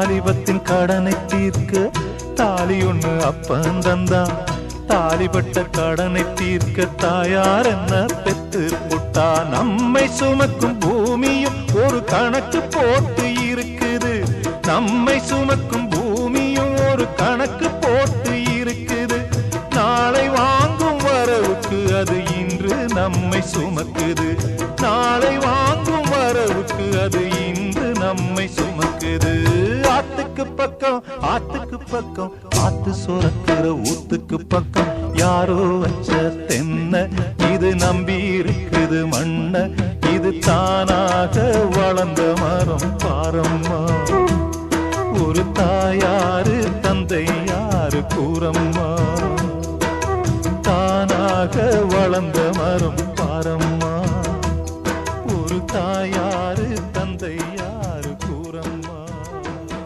வாலிபத்தின் கடனை தீர்க்க தாலி ஒண்ணு அப்பன் தந்தான். தாலிபட்ட கடனை தீர்க்க தாயார் என்ன பெத்து புட்டா. நம்மை சுமக்கும் பூமியும் ஒரு கணக்கு போட்டு இருக்குது. நம்மை சுமக்கும் பூமியும் ஒரு கணக்கு போட்டு இருக்குது. நாளை வாங்கும் வரவுக்கு அது இன்று நம்மை சுமக்குது. நாளை வாங்கும் வரவுக்கு அது இன்று நம்மை சுமக்குது. ஆத்துக்கு பக்கம் ஆத்துக்கு பக்கம் ஆத்து சுரக்கிற ஊத்துக்கு பக்கம் யாரோ வச்ச தென்ன இது நம்பி இருக்குது மண்ண. இது தானாக வளர்ந்த மரம் பாரம்மா. ஒரு தாயாரு தந்தை யாரு கூறம்மா. தானாக வளர்ந்த மரம் பாரம்மா. ஒரு தாயார்